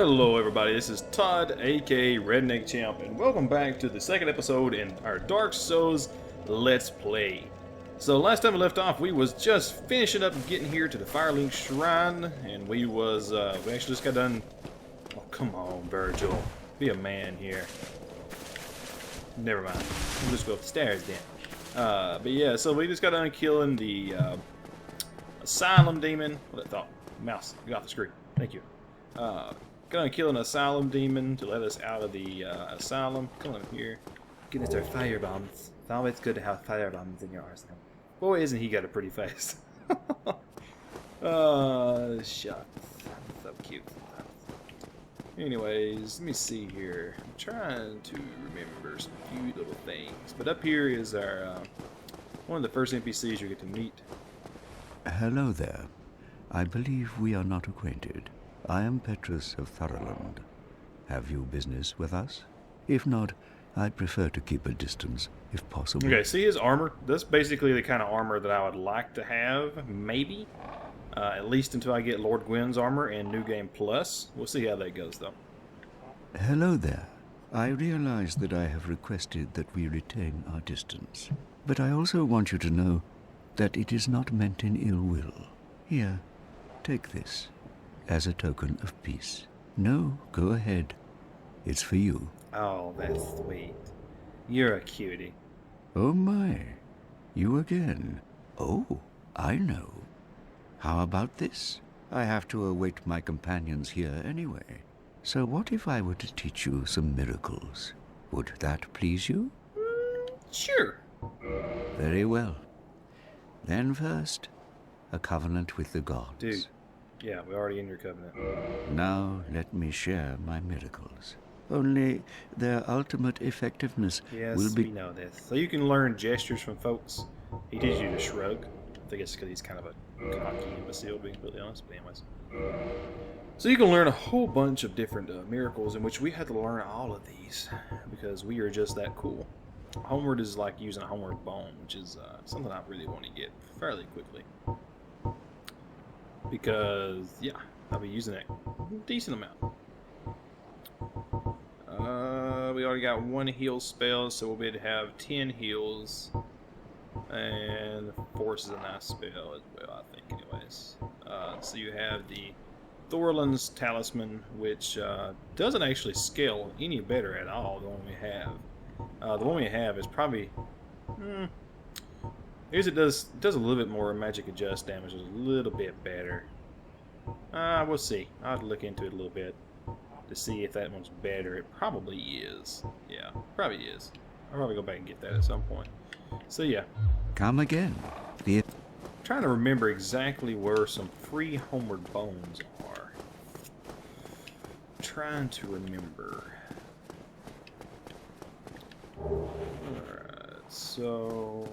Hello everybody, this is Todd, aka Redneck Champ, and welcome back to the second episode in our Dark Souls Let's Play. So last time we left off, we was just finishing up and getting here to the Firelink Shrine, and we actually just got done... Oh, come on, Virgil. Be a man here. Never mind. We'll just go up the stairs then. But yeah, so we just got done killing the Asylum Demon. What I thought. Mouse, get off the screen. Thank you. Gonna kill an asylum demon to let us out of the asylum. Come on here. Get our fire bombs. It's always good to have fire bombs in your arsenal. Boy, isn't he got a pretty face. Shucks. So cute sometimes. Anyways, let me see here. I'm trying to remember some few little things. But up here is our one of the first NPCs you get to meet. Hello there. I believe we are not acquainted. I am Petrus of Thurland. Have you business with us? If not, I'd prefer to keep a distance, if possible. Okay, see his armor? That's basically the kind of armor that I would like to have, maybe. At least until I get Lord Gwyn's armor in New Game Plus. We'll see how that goes, though. Hello there. I realize that I have requested that we retain our distance. But I also want you to know that it is not meant in ill will. Here, take this. As a token of peace. No, go ahead. It's for you. Oh, that's sweet. You're a cutie. Oh my. You again. Oh, I know. How about this? I have to await my companions here anyway. So what if I were to teach you some miracles? Would that please you? Sure. Very well. Then first, a covenant with the gods. Dude. Yeah, we're already in your covenant. Now let me share my miracles. Only their ultimate effectiveness will be... we know this. So you can learn gestures from folks. He teaches you to shrug. I think it's because he's kind of a cocky imbecile, being completely honest. But anyways. So you can learn a whole bunch of different miracles in which we had to learn all of these. Because we are just that cool. Homeward is like using a homeward bone, which is something I really want to get fairly quickly. Because, yeah, I'll be using it a decent amount. We already got one heal spell, so we'll be able to have 10 heals. And Force is a nice spell as well, I think, anyways. So you have the Thorland's Talisman, which doesn't actually scale any better at all, the one we have. The one we have is probably... I guess it does a little bit more magic adjust damage, a little bit better. We'll see. I'll have to look into it a little bit to see if that one's better. It probably is. Yeah, probably is. I'll probably go back and get that at some point. So yeah. Come again. I'm trying to remember exactly where some free homeward bones are. I'm trying to remember. Alright, so...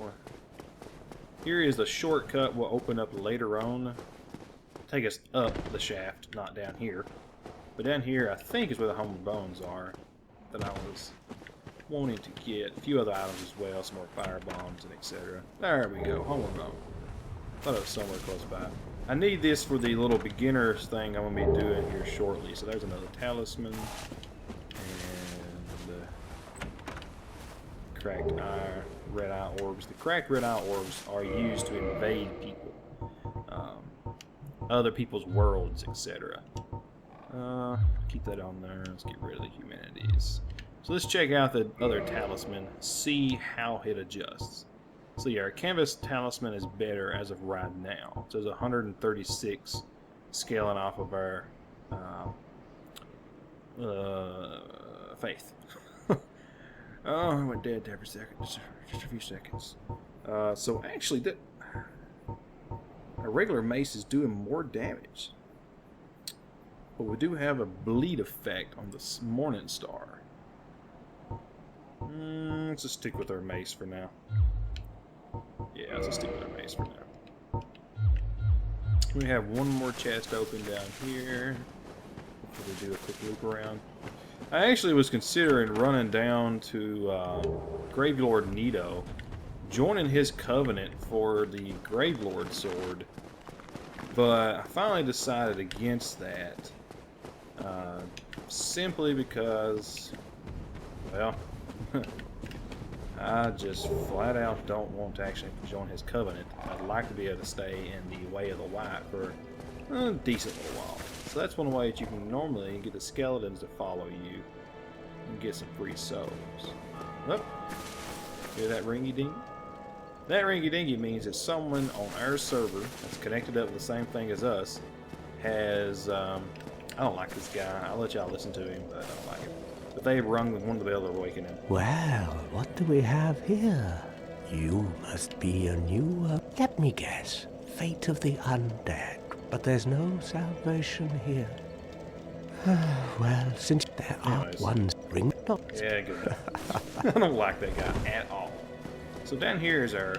here is the shortcut we'll open up later on. Take us up the shaft, not down here. But down here, I think, is where the homeward bones are that I was wanting to get. A few other items as well, some more fire bombs and etc. There we go, homeward bone. Thought it was somewhere close by. I need this for the little beginners thing I'm going to be doing here shortly. So there's another talisman. And cracked red eye orbs. The cracked red eye orbs are used to invade people. Other people's worlds, etc. Keep that on there. Let's get rid of the humanities. So let's check out the other talisman, see how it adjusts. So yeah, our canvas talisman is better as of right now. So it's 136 scaling off of our faith. Oh, I went dead there for a second, just a few seconds. So actually, a regular mace is doing more damage. But we do have a bleed effect on the Morning Star. Let's just stick with our mace for now. Yeah, let's just stick with our mace for now. We have one more chest open down here. Hopefully we do a quick loop around. I actually was considering running down to Gravelord Nito, joining his covenant for the Gravelord sword, but I finally decided against that Simply because, well, I just flat out don't want to actually join his covenant. I'd like to be able to stay in the way of the white for a decent little while. So that's one way that you can normally get the skeletons to follow you and get some free souls. Oh, hear that ringy-dingy? That ringy-dingy means that someone on our server that's connected up with the same thing as us has, I don't like this guy. I'll let y'all listen to him, but I don't like him. But they rung one of the bells to awaken him. Well, what do we have here? You must be a new, let me guess, fate of the undead. But there's no salvation here. Well, since there are ones ring not. Yeah, good. I don't like that guy at all. So down here is our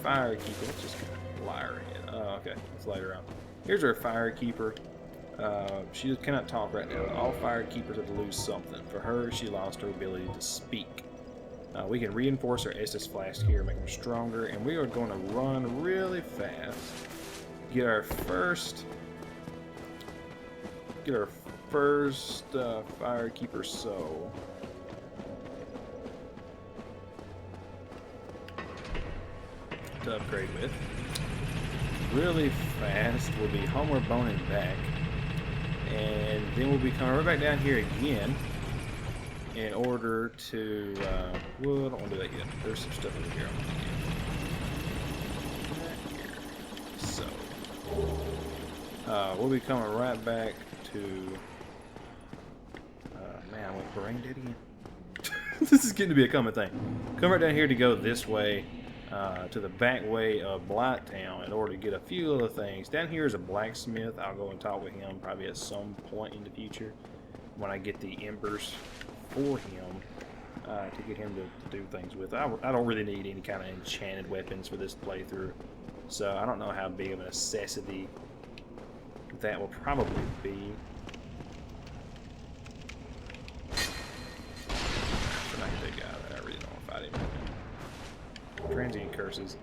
firekeeper. Let's just kind of lie her in. Oh, okay. Let's light her up. Here's our firekeeper. She cannot talk right now. All firekeepers have to lose something. For her, she lost her ability to speak. We can reinforce our Estus flask here, make them stronger, and we are going to run really fast. Get our first firekeeper soul. To upgrade with. Really fast. We'll be homeward boning back. And then we'll be coming right back down here again in order to, well, I don't want to do that yet. There's some stuff over here I want to get. So, we'll be coming right back to, man, I went brain dead again. This is getting to be a common thing. Come right down here to go this way. To the back way of Blighttown in order to get a few other things. Down here is a blacksmith. I'll go and talk with him probably at some point in the future when I get the embers for him to get him to do things with. I don't really need any kind of enchanted weapons for this playthrough, so I don't know how big of a necessity that will probably be. I really don't want to fight him. Transient curses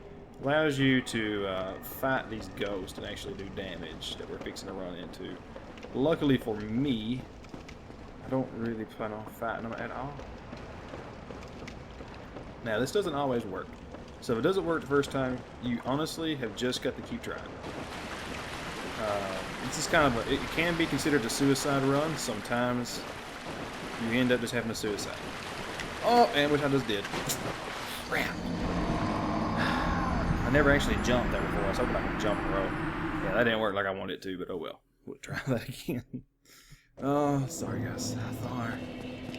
allows you to fight these ghosts and actually do damage that we're fixing to run into. Luckily for me, I don't really plan on fighting them at all. Now, this doesn't always work. So if it doesn't work the first time, you honestly have just got to keep trying. This is kind of it can be considered a suicide run. Sometimes you end up just having a suicide. Oh, and which I just did. Crap. I never actually jumped there before. I was hoping I could jump and roll. Yeah, that didn't work like I wanted it to, but oh well. We'll try that again. Oh, sorry guys. Sorry.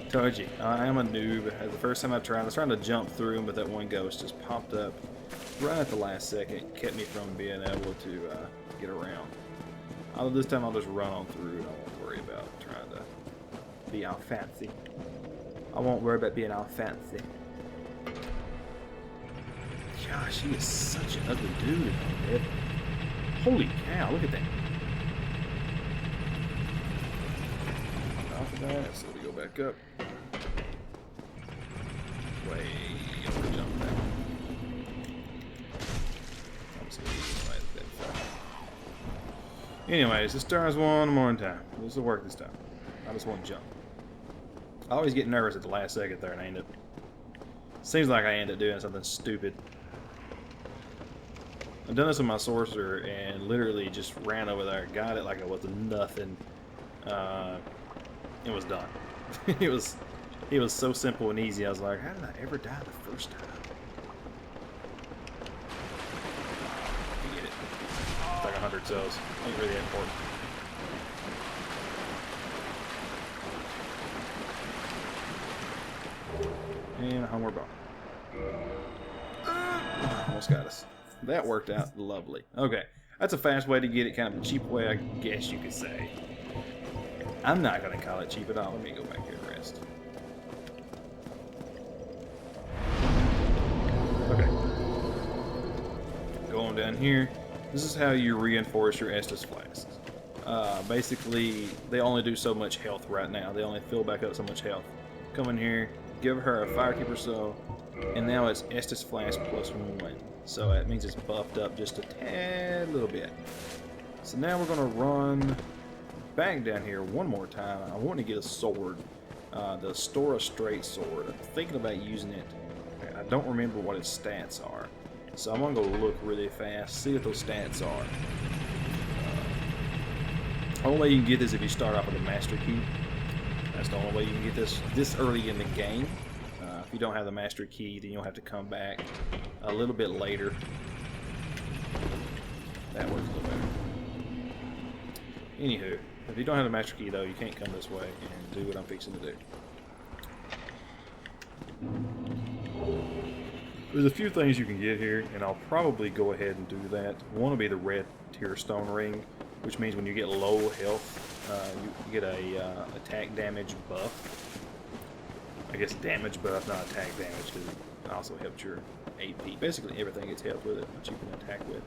Told you, I am a noob. The first time I was trying to jump through him, but that one ghost just popped up right at the last second. It kept me from being able to get around. This time I'll just run on through. I won't worry about trying to be all fancy. I won't worry about being all fancy. Gosh, he is such an ugly dude. Holy cow, look at that. Off of that, so we go back up. Way over jump that. I'm just gonna use this right at that far. Anyways, let's try this one more time. This will work this time. I just want to jump. I always get nervous at the last second there and I end up. Seems like I end up doing something stupid. I've done this with my sorcerer and literally just ran over there, got it like it was nothing. It was done. it was so simple and easy. I was like, how did I ever die the first time? Forget it. It's like 100 cells. Ain't really that important. And homeward bound. Almost got us. That worked out lovely. Okay, that's a fast way to get it, kind of a cheap way, I guess you could say. I'm not going to call it cheap at all. Let me go back here and rest. Okay. Going down here. This is how you reinforce your Estus flasks. Basically, they only do so much health right now. They only fill back up so much health. Come in here, give her a Firekeeper Soul, and now it's Estus Flask +1. So that means it's buffed up just a tad little bit. So now we're going to run back down here one more time. I want to get a sword, the Stora Straight sword. I'm thinking about using it. I don't remember what its stats are, so I'm gonna go look really fast, see what those stats are. Only way you can get this if you start off with a master key. That's the only way you can get this early in the game. If you don't have the master key, then you'll have to come back a little bit later. That works a little better. Anywho, if you don't have the master key though, you can't come this way and do what I'm fixing to do. There's a few things you can get here, and I'll probably go ahead and do that. One will be the red tier stone ring, which means when you get low health, you get a attack damage buff. I guess damage buff, not attack damage, because it also helps your AP. Basically everything gets helped with it, which you can attack with.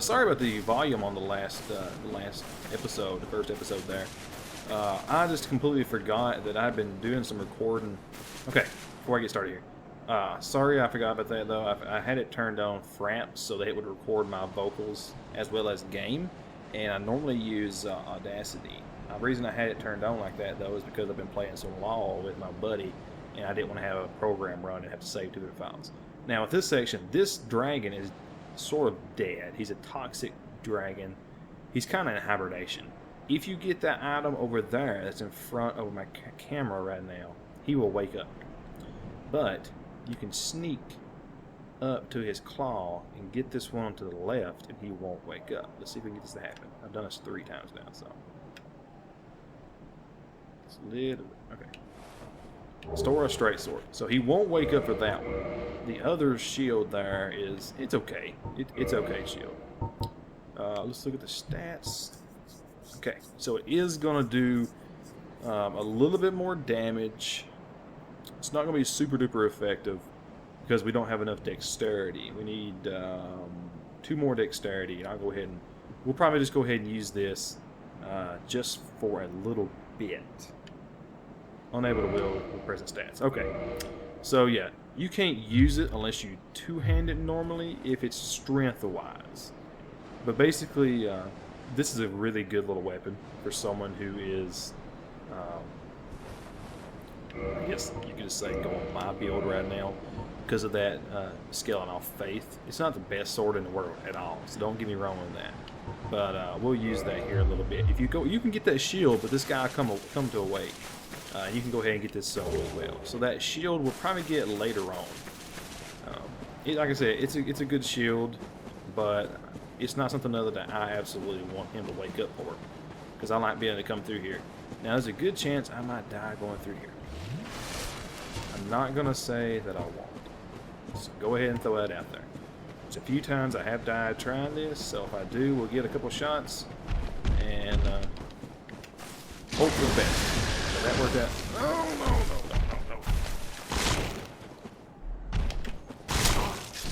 Sorry about the volume on the last episode, the first episode there. I just completely forgot that I've been doing some recording. Okay, before I get started here. Sorry I forgot about that though. I had it turned on Framps so that it would record my vocals as well as game. And I normally use Audacity. The reason I had it turned on like that though is because I've been playing some LOL with my buddy. And I didn't want to have a program run and have to save 2 different files. Now with this section, this dragon is sort of dead. He's a toxic dragon. He's kind of in hibernation. If you get that item over there that's in front of my camera right now, he will wake up. But you can sneak up to his claw and get this one to the left and he won't wake up. Let's see if we can get this to happen. I've done this 3 times now, so it's a little bit. Okay. Store a straight sword. So he won't wake up for that one. The other shield there is, it's okay. It's okay shield. Let's look at the stats. Okay, so it is going to do a little bit more damage. It's not going to be super duper effective because we don't have enough dexterity. We need 2 more dexterity, and I'll go ahead and we'll probably just go ahead and use this just for a little bit. Unable to wield with present stats. Okay, so yeah, you can't use it unless you two-hand it normally if it's strength-wise. But basically, this is a really good little weapon for someone who is, I guess you could just say going my build right now because of that scaling off faith. It's not the best sword in the world at all, so don't get me wrong on that. But we'll use that here a little bit. If you go, you can get that shield, but this guy come to awake. You can go ahead and get this sword as well. So that shield we'll probably get later on. Like I said, it's a good shield, but it's not something other that I absolutely want him to wake up for, because I like being able to come through here. Now there's a good chance I might die going through here. I'm not gonna say that I won't. So go ahead and throw that out there. There's a few times I have died trying this, so if I do, we'll get a couple shots and hope for the best. That worked out. No.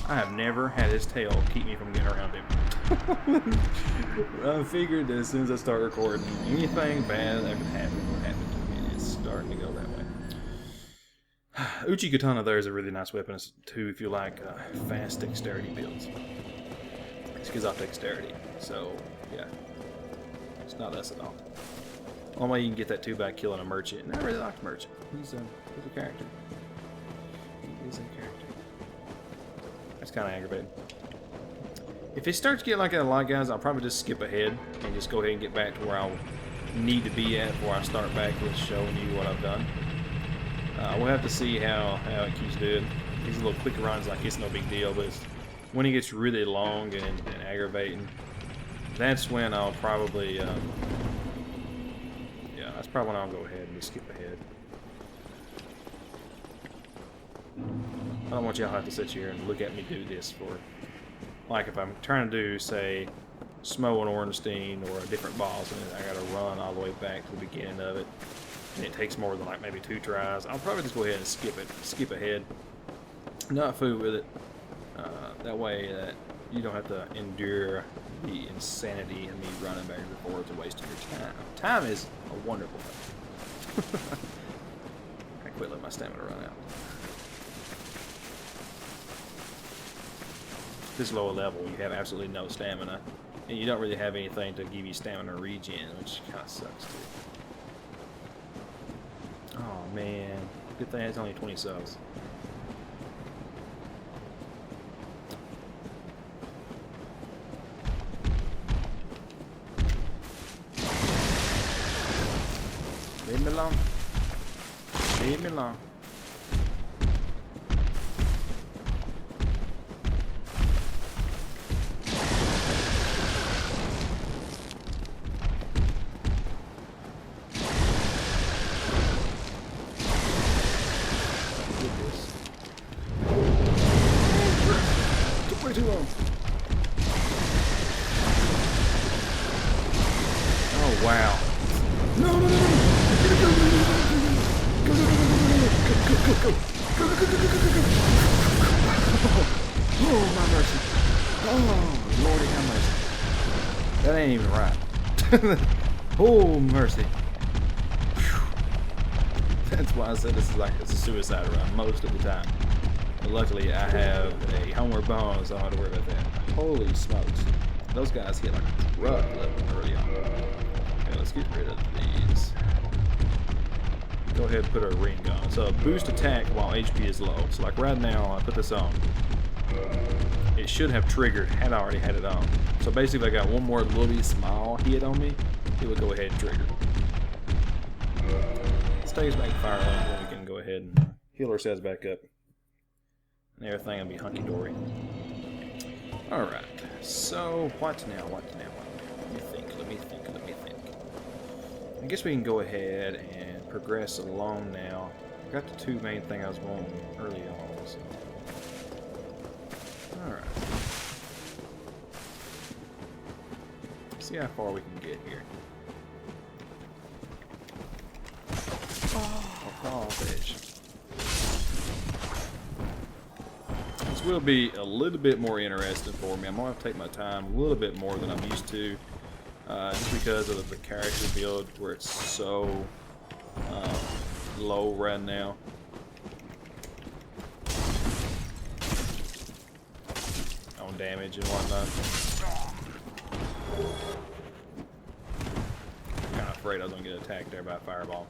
I have never had his tail keep me from getting around him. I figured that as soon as I start recording, anything bad that could happen will happen to me. It's starting to go that way. Uchi Katana there is a really nice weapon too if you like fast dexterity builds. It gives off dexterity. So, yeah. It's not us at all. Only way you can get that too by killing a merchant. And I really like the merchant. He's a character. He is a character. That's kind of aggravating. If it starts getting like that a lot, guys, I'll probably just skip ahead and just go ahead and get back to where I need to be at before I start back with showing you what I've done. We'll have to see how it keeps doing. These little quick runs, like it's no big deal, but it's when it gets really long and aggravating, that's when I'll probably, that's probably when I'll go ahead and just skip ahead. I don't want y'all to have to sit here and look at me do this for, like if I'm trying to do, say, Smo and Ornstein or a different boss, and I gotta run all the way back to the beginning of it, and it takes more than like maybe 2 tries, I'll probably just go ahead and skip ahead, not fool with it. That way that you don't have to endure the insanity of me running back and forth and wasting your time. Time is a wonderful thing. I quit letting my stamina run out. This lower level, you have absolutely no stamina, And you don't really have anything to give you stamina regen, which kind of sucks too. Oh man, good thing it's only 20 subs. Leave me alone. Leave me alone. Too long. Oh wow. No, no, no, no. Go, go, go, go, go, go, go, go, go, go, go, go, go, go. Oh, my mercy. Oh, Lordy have mercy. That ain't even right. Oh, mercy. Whew. That's why I said this is like it's a suicide run most of the time. But luckily, I have a homeward bonus, so I don't have to worry about that. Holy smokes. Those guys hit like a rough level early on. Okay, let's get rid of these. Go ahead and put our ring on. So, boost attack while HP is low. So, like right now, I put this on. It should have triggered had I already had it on. So, basically, I got one more little bit small hit on me. It would go ahead and trigger. Let's take us back to Firelink, then we can go ahead and heal ourselves back up. And everything will be hunky-dory. Alright, so what now, what now? Let me think. I guess we can go ahead and progress along now. I got the two main things I was wanting early on, so. Alright. See how far we can get here. Oh, edge. This will be a little bit more interesting for me. I'm going to have to take my time a little bit more than I'm used to. Just because of the character build where it's so low right now. On damage and whatnot. I'm kind of afraid I was going to get attacked there by a fireball.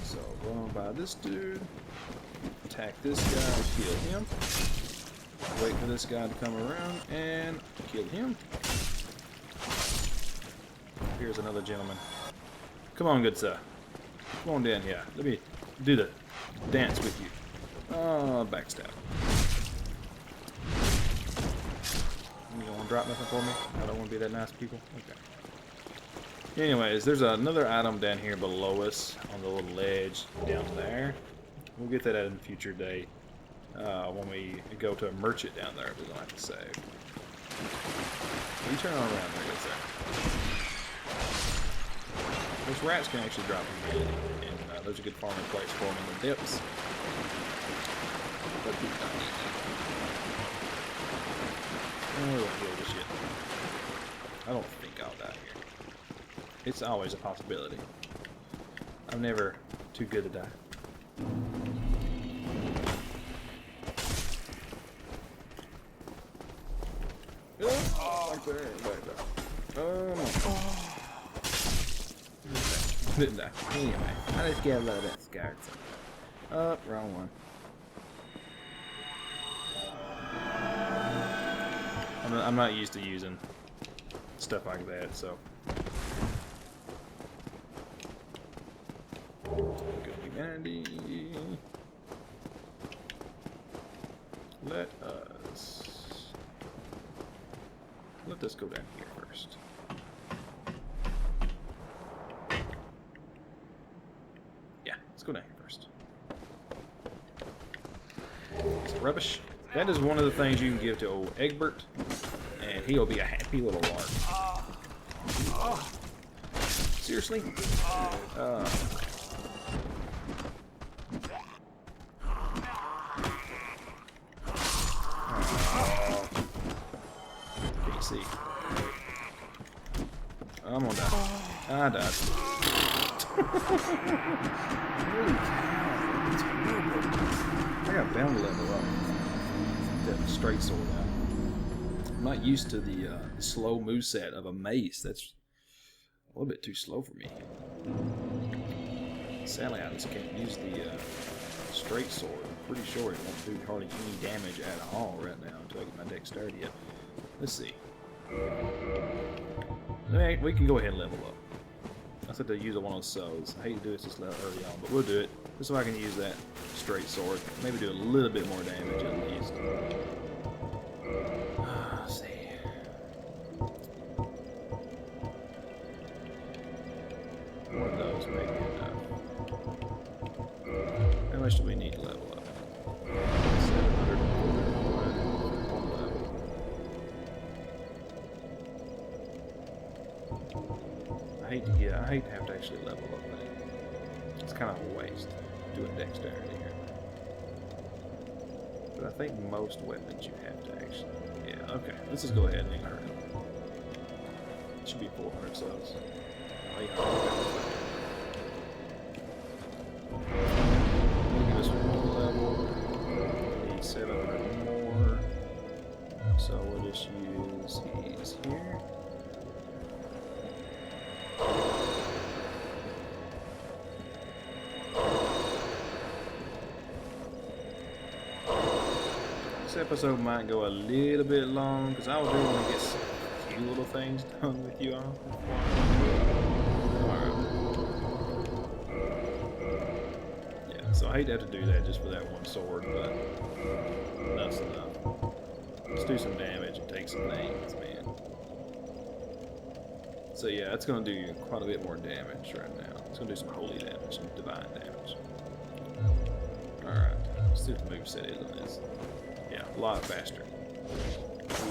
So, run by this dude. Attack this guy, kill him. Wait for this guy to come around and kill him. Here's another gentleman. Come on, good sir. Come on down here. Let me do the dance with you. Oh, backstab. You don't want to drop nothing for me? I don't want to be that nice, people. Okay. Anyways, there's another item down here below us on the little ledge down there. We'll get that at a future day. When we go to a merchant down there, we don't have to save. You turn on around there, good sir. Those rats can actually drop in, and those are good farming place for them in the depths. But we don't need that. Oh, we won't heal this yet. I don't think I'll die here. It's always a possibility. I'm never too good to die. Didn't die. Anyway, I just get a little bit scared. Oh, wrong one. I'm not used to using stuff like that, so. Good humanity. Let this go down here first. Yeah, let's go down here first. It's rubbish. That is one of the things you can give to old Egbert, and he'll be a happy little lark. Seriously? See. I'm gonna die. I died. Holy cow. I got bound to level up. that straight sword out. I'm not used to the slow moveset of a mace. That's a little bit too slow for me. Sadly, I just can't use the straight sword. I'm pretty sure it won't do hardly any damage at all right now until I get my dexterity up. Let's see. Alright, we can go ahead and level up. I said to use one of those sows. I hate to do it this early on, but we'll do it. Just so I can use that straight sword. Maybe do a little bit more damage at least. Let's see. One of those may be enough. How much do we need to level up? 741 level. I hate to have to actually level up that. It's kind of a waste doing dexterity here. But I think most weapons you have to actually. Yeah, okay. Let's just go ahead and hurry up. It should be 400 cells. 800. Give us one level. We need 700 more. So we'll just use these here. This episode might go a little bit long because I do want to get a few little things done with you all. Alright. Yeah, so I hate to have to do that just for that one sword, but enough's enough. Let's do some damage and take some names, man. So yeah, it's going to do quite a bit more damage right now. It's going to do some holy damage, some divine damage. Alright, let's see what the moveset is on this. Yeah, a lot faster.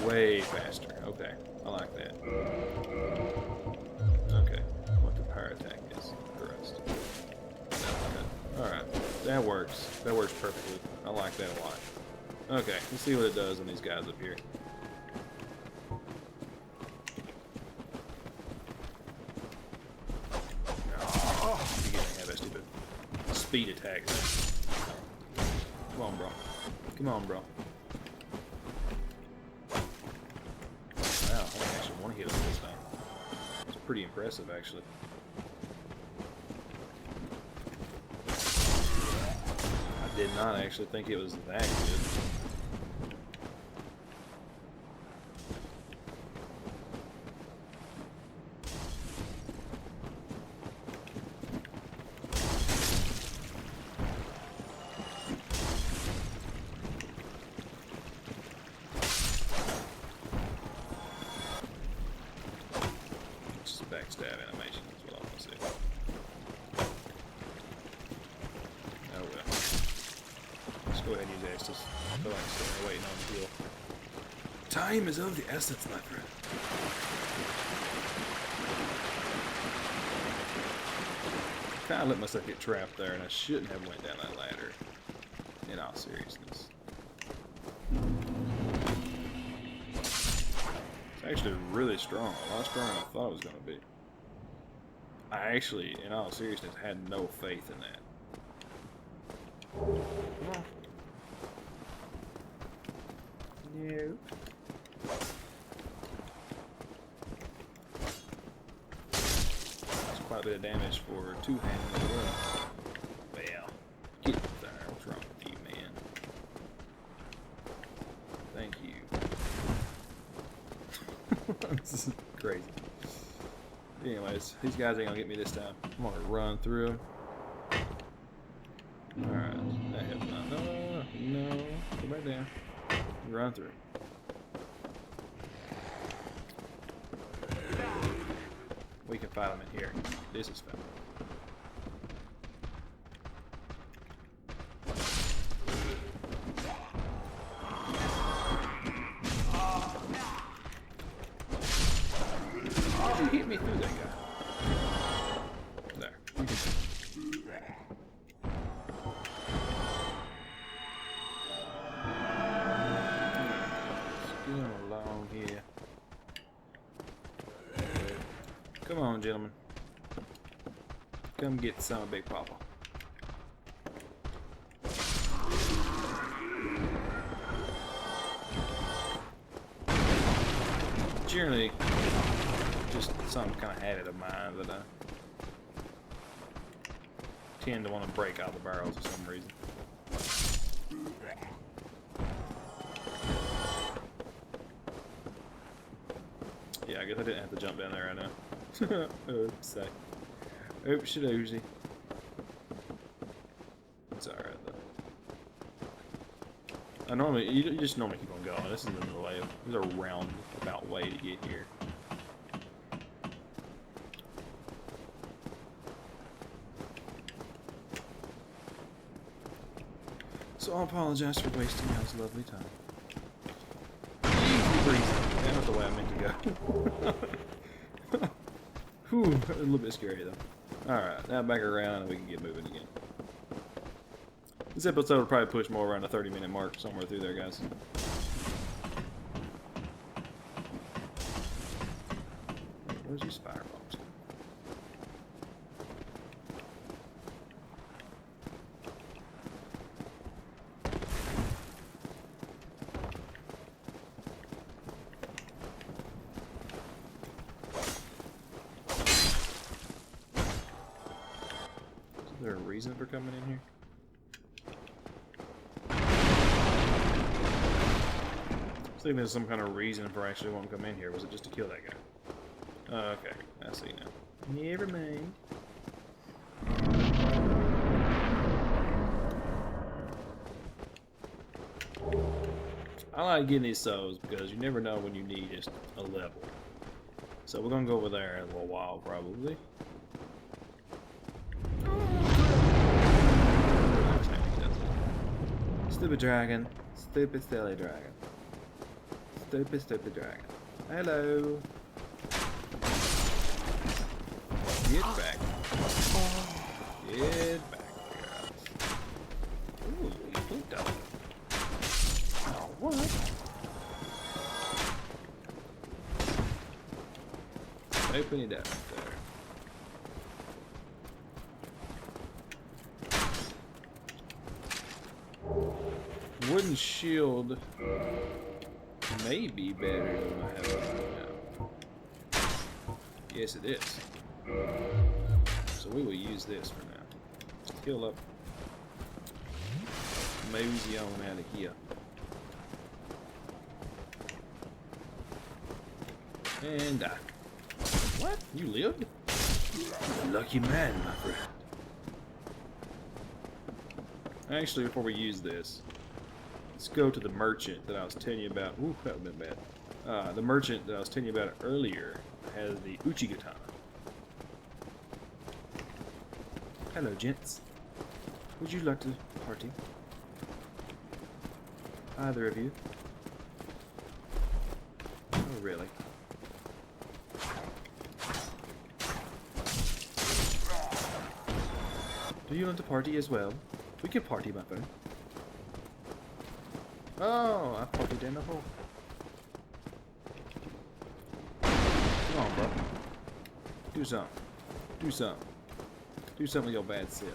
Way faster. Okay, I like that. Okay, what the power attack is. Thrust. Alright, that works. That works perfectly. I like that a lot. Okay, let's see what it does on these guys up here. Oh, you can't have that stupid speed attack. Come on, bro. Come on, bro. Wow, I actually want to hit him this time. It's pretty impressive, actually. I did not actually think it was that good. Backstab animation is what I want to see. Oh well. Let's go ahead and use Estus. I feel like sitting there waiting on the heal. Time is of the essence, my friend. I kind of let myself get trapped there, and I shouldn't have went down that ladder. In all seriousness. It's actually really strong. A lot stronger than I thought it was going to be. I actually, in all seriousness, had no faith in that. Come on. No. That's quite a bit of damage for two-handed as well. Well, get up there. What's wrong with you, man? Thank you. This is crazy. Anyways, these guys ain't gonna get me this time. I'm gonna run through them. Alright, that helps not. No, go back down. Run through. We can fight them in here. This is fun. Hit me through that guy. There. You can see. Let's get him along here. Come on, gentlemen. Come get some Big Papa. generally just some kind of habit of mine that I tend to want to break out the barrels for some reason. Yeah, I guess I didn't have to jump down there right now. Oops, oops, doozy. It's alright though. You just normally keep on going. This is the way. There's a roundabout way to get here. So I apologize for wasting y'all's lovely time. Easy breezy. That's not the way I meant to go. Whew, a little bit scary though. Alright, now back around and we can get moving again. This episode will probably push more around the 30-minute mark somewhere through there, guys. Where's these firebombs? Is there a reason for coming in here? I think there's some kind of reason for actually wanting to come in here. Was it just to kill that guy? Oh, okay, I see now. Never mind. I like getting these souls because you never know when you need just a level. So we're gonna go over there in a little while, probably. Stupid dragon. Stupid silly dragon. Stupid, stupid dragon. Hello. Get back. Get back, guys. Ooh, you pooped out. Oh, what? Open it up there. Wooden shield. Maybe better than I have right now. Yes, it is. So we will use this for now. Just heal up. Mosey on out of here. And die. What? You lived? Lucky man, my friend. Actually, before we use this, let's go to the merchant that I was telling you about. Ooh, that would have been bad. The merchant that I was telling you about earlier has the Uchi katana. Hello, gents. Would you like to party? Either of you? Oh, really? Do you want to party as well? We can party, my friend. Oh, I partied in the hole. Come on, bro. Do something. Do something. Do something with your bad self.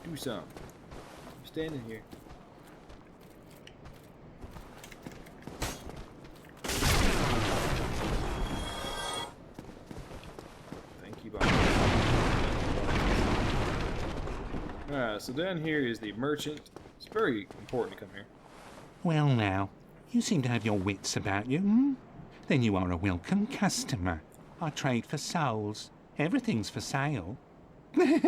Do something. I'm standing here. Thank you, Bob. Alright, so down here is the merchant. It's very important to come here. Well now, you seem to have your wits about you, hmm? Then you are a welcome customer. I trade for souls. Everything's for sale. If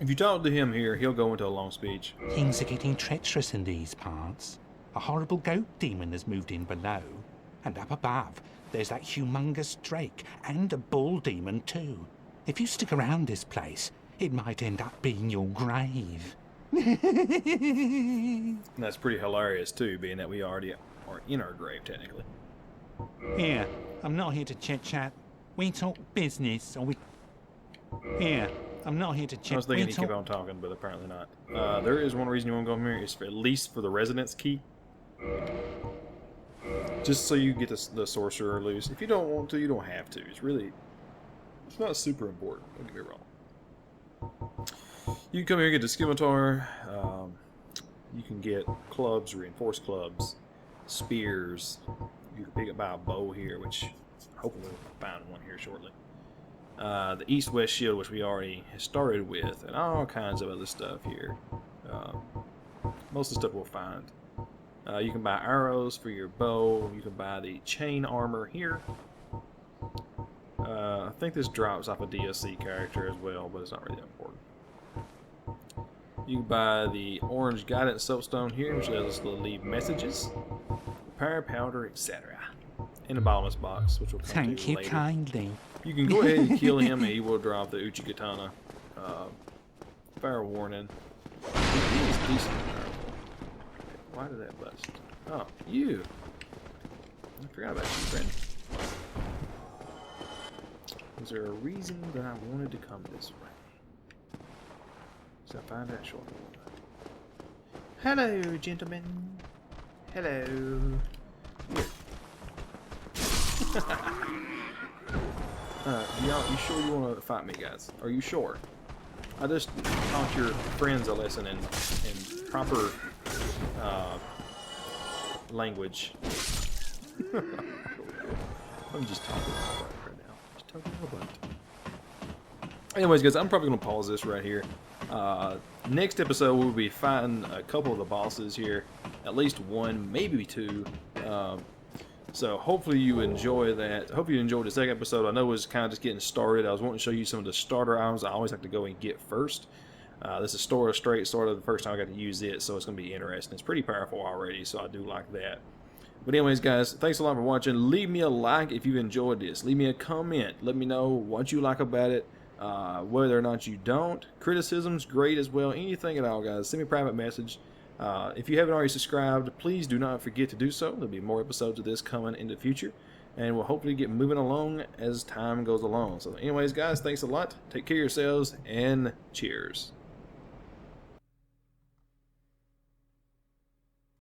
you talk to him here, he'll go into a long speech. Things are getting treacherous in these parts. A horrible goat demon has moved in below. And up above, there's that humongous drake and a bull demon too. If you stick around this place, it might end up being your grave. And that's pretty hilarious too, being that we already are in our grave, technically. Here, I'm not here to chit-chat. We talk business, or we... Here, I'm not here to chit-chat. I was thinking he'd keep on talking, but apparently not. There is one reason you want to go here, is for, at least for the residence key. Just so you get the sorcerer loose. If you don't want to, you don't have to. It's not super important, don't get me wrong. You can come here and get the scimitar. You can get clubs, reinforced clubs, spears. You can pick up by a bow here, which hopefully we'll find one here shortly. The east-west shield, which we already started with, and all kinds of other stuff here. Most of the stuff we'll find. You can buy arrows for your bow. You can buy the chain armor here. I think this drops off a DLC character as well, but it's not really that important. You can buy the orange guidance soapstone here, which allows us to leave messages, repair powder, etc. In a bottomless box, which will come Thank to you later. kindly. You can go ahead and kill him, and he will drop the Uchigatana. Fair warning. He is decent powerful. Why did that bust? Oh, you! I forgot about you, friend. Was there a reason that I wanted to come this way? So I find that short. Hello, gentlemen. Hello. Here. You sure you want to fight me, guys? Are you sure? I just taught your friends a lesson in proper language. I'm just talking about it right now. Just talking about it. Anyways, guys, I'm probably going to pause this right here. Next episode, we'll be fighting a couple of the bosses here. At least one, maybe two. So hopefully you enjoy that. Hope you enjoyed the second episode. I know it was kind of just getting started. I was wanting to show you some of the starter items I always like to go and get first. This is Stora Straight sort of the first time I got to use it, so it's going to be interesting. It's pretty powerful already, so I do like that. But anyways, guys, thanks a lot for watching. Leave me a like if you've enjoyed this. Leave me a comment. Let me know what you like about it, whether or not you don't. Criticism's great as well. Anything at all, guys. Send me a private message. If you haven't already subscribed, please do not forget to do so. There'll be more episodes of this coming in the future, and we'll hopefully get moving along as time goes along. So anyways, guys, thanks a lot. Take care of yourselves, and cheers.